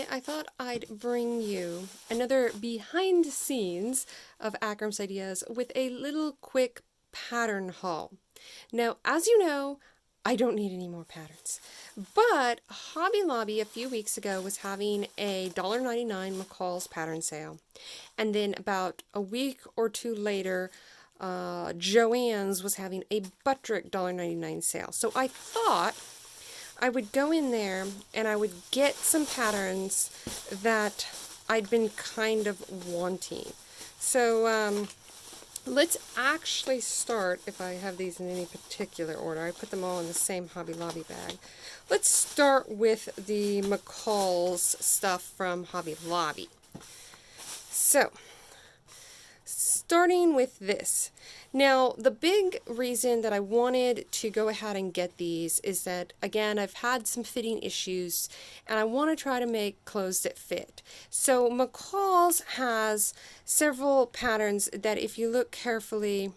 today I thought I'd bring you another behind the scenes of Akram's Ideas with a little quick pattern haul. Now, as you know, I don't need any more patterns, but Hobby Lobby a few weeks ago was having a $1.99 McCall's pattern sale, and then about a week or two later, Joann's was having a Butterick $1.99 sale. So I thought I would go in there and I would get some patterns that I'd been kind of wanting. So let's actually start, if I have these in any particular order. I put them all in the same Hobby Lobby bag. Let's start with the McCall's stuff from Hobby Lobby. So, starting with this. Now, the big reason that I wanted to go ahead and get these is that, again, I've had some fitting issues and I want to try to make clothes that fit. So McCall's has several patterns that, if you look carefully,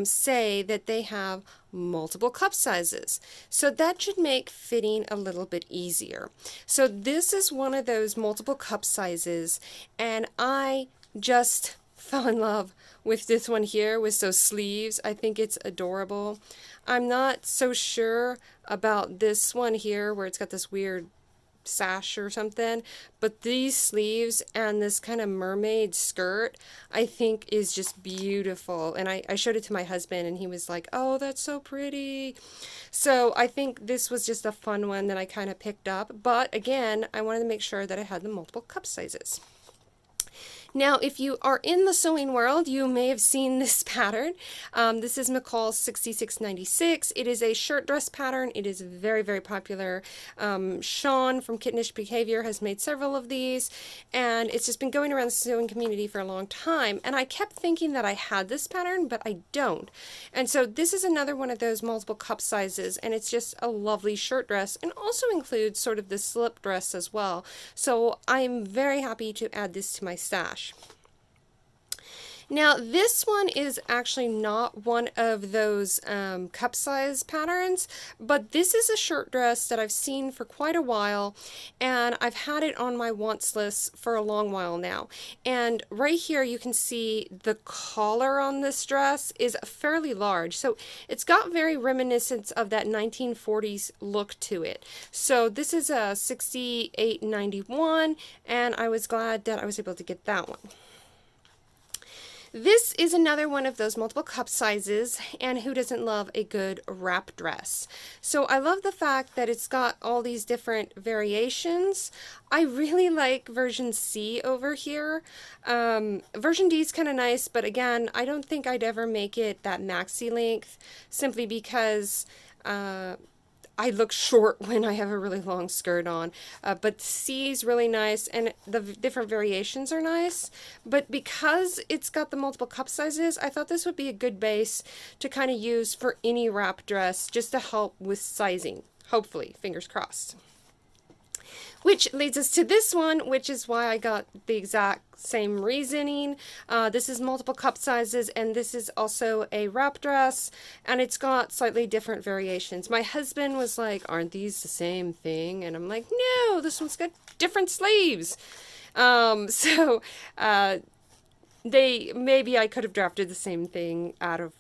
say that they have multiple cup sizes. So that should make fitting a little bit easier. So this is one of those multiple cup sizes, and I just fell in love with this one here with those sleeves. I think it's adorable. I'm not so sure about this one here where it's got this weird sash or something, but these sleeves and this kind of mermaid skirt I think is just beautiful, and I showed it to my husband and he was like, oh, that's so pretty. So I think this was just a fun one that I kind of picked up, but again, I wanted to make sure that I had the multiple cup sizes. Now, if you are in the sewing world, you may have seen this pattern. This is McCall's 6696. It is a shirt dress pattern. It is very, very popular. Sean from Kittenish Behavior has made several of these, and it's just been going around the sewing community for a long time. And I kept thinking that I had this pattern, but I don't. And so this is another one of those multiple cup sizes, and it's just a lovely shirt dress, and also includes sort of the slip dress as well. So I'm very happy to add this to my stash. Now, this one is actually not one of those cup size patterns, but this is a shirt dress that I've seen for quite a while, and I've had it on my wants list for a long while now. And right here you can see the collar on this dress is fairly large, so it's got very reminiscent of that 1940s look to it. So this is a 68.91, and I was glad that I was able to get that one. This is another one of those multiple cup sizes, and who doesn't love a good wrap dress? So I love the fact that it's got all these different variations. I really like version C over here. Version D is kind of nice, but again, I don't think I'd ever make it that maxi length, simply because I look short when I have a really long skirt on, but C is really nice, and the different variations are nice. But because it's got the multiple cup sizes, I thought this would be a good base to kind of use for any wrap dress, just to help with sizing, hopefully, fingers crossed. Which leads us to this one, which is why I got the exact same reasoning. This is multiple cup sizes, and this is also a wrap dress, and it's got slightly different variations. My husband was like, aren't these the same thing? And I'm like, no, this one's got different sleeves. Maybe I could have drafted the same thing out of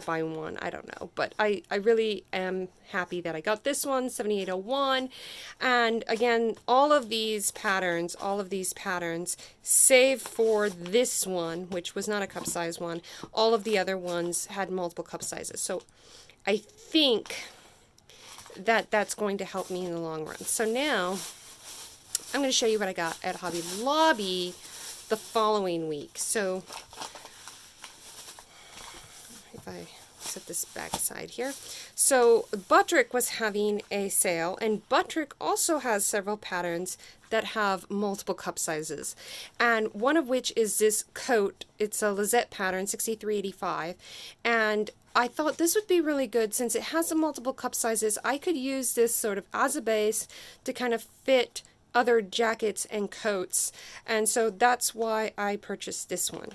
buying one. I don't know, but I really am happy that I got this one, 7801. And again, all of these patterns, save for this one, which was not a cup size one, all of the other ones had multiple cup sizes. So I think that that's going to help me in the long run. So now I'm going to show you what I got at Hobby Lobby the following week. So if I set this back aside here. So Butterick was having a sale, and Butterick also has several patterns that have multiple cup sizes, and one of which is this coat. It's a Lizette pattern, 6385, and I thought this would be really good since it has the multiple cup sizes. I could use this sort of as a base to kind of fit other jackets and coats, and so that's why I purchased this one.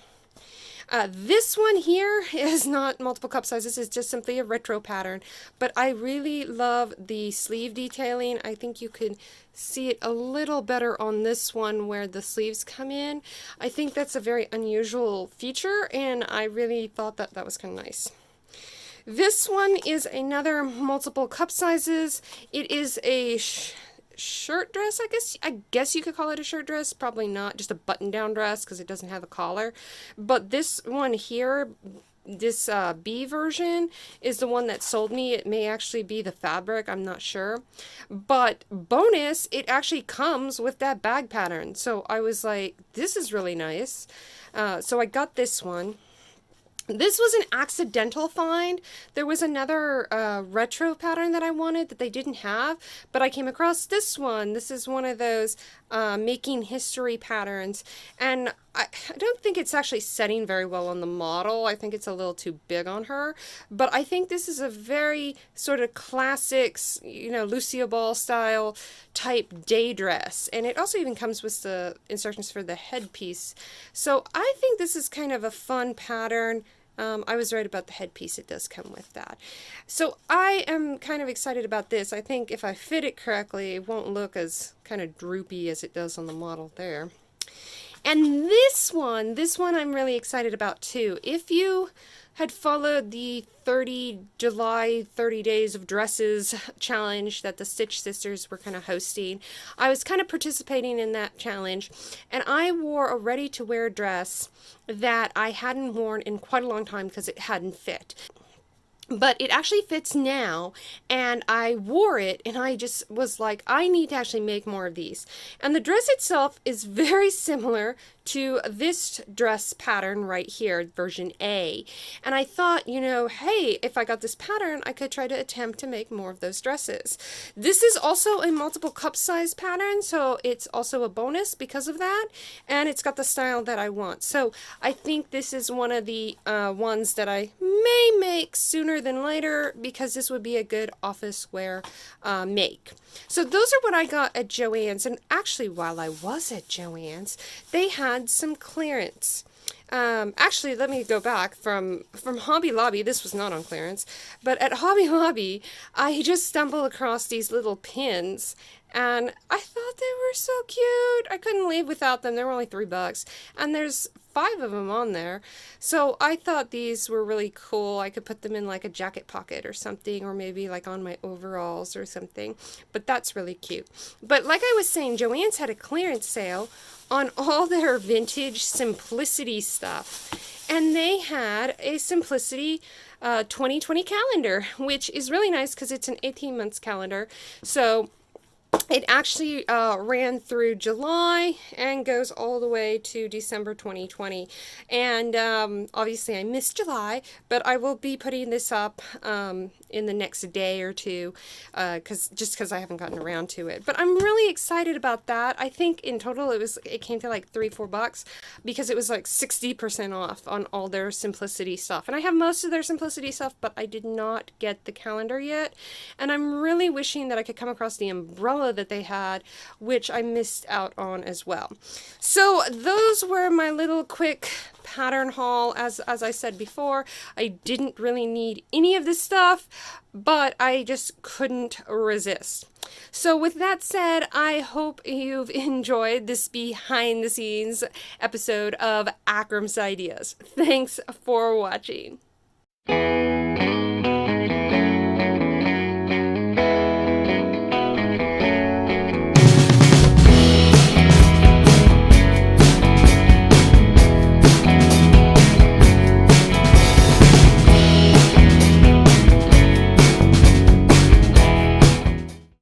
This one here is not multiple cup sizes, it's just simply a retro pattern, but I really love the sleeve detailing. I think you can see it a little better on this one where the sleeves come in. I think that's a very unusual feature, and I really thought that that was kind of nice. This one is another multiple cup sizes. It is a shirt dress, I guess you could call it a shirt dress. Probably not, just a button-down dress because it doesn't have a collar. But this one here, this B version, is the one that sold me. It may actually be the fabric, I'm not sure. But bonus, it actually comes with that bag pattern. So I was like, this is really nice. So I got this one. This was an accidental find. There was another retro pattern that I wanted that they didn't have, but I came across this one. This is one of those making history patterns, and I don't think it's actually setting very well on the model. I think it's a little too big on her, but I think this is a very sort of classics, you know, Lucia Ball style type day dress, and it also even comes with the instructions for the headpiece. So I think this is kind of a fun pattern. I was right about the headpiece, it does come with that. So I am kind of excited about this. I think if I fit it correctly, it won't look as kind of droopy as it does on the model there. And this one I'm really excited about too. If you had followed the July 30 Days of Dresses challenge that the Stitch Sisters were kind of hosting, I was kind of participating in that challenge, and I wore a ready-to-wear dress that I hadn't worn in quite a long time because it hadn't fit. But it actually fits now, and I wore it, and I just was like, I need to actually make more of these. And the dress itself is very similar to this dress pattern right here, version A. And I thought, you know, hey, if I got this pattern, I could try to attempt to make more of those dresses. This is also a multiple cup size pattern, so it's also a bonus because of that, and it's got the style that I want. So I think this is one of the ones that I may make sooner than later, because this would be a good office wear make. So those are what I got at Joann's, and actually while I was at Joann's, they had some clearance. Actually, let me go back from Hobby Lobby. This was not on clearance, but at Hobby Lobby, I just stumbled across these little pins, and I thought they were so cute. I couldn't leave without them. They were only $3, and there's 5 of them on there. So I thought these were really cool. I could put them in like a jacket pocket or something, or maybe like on my overalls or something. But that's really cute. But like I was saying, Joann's had a clearance sale on all their vintage Simplicity stuff. And they had a Simplicity 2020 calendar, which is really nice because it's an 18 months calendar. So it actually ran through July and goes all the way to December 2020. And obviously I missed July, but I will be putting this up in the next day or two, because I haven't gotten around to it. But I'm really excited about that. I think in total it came to like $3-4 because it was like 60% off on all their Simplicity stuff. And I have most of their Simplicity stuff, but I did not get the calendar yet. And I'm really wishing that I could come across the umbrella that they had, which I missed out on as well. So those were my little quick pattern haul. As I said before, I didn't really need any of this stuff, but I just couldn't resist. So with that said, I hope you've enjoyed this behind the scenes episode of Akram's Ideas. Thanks for watching.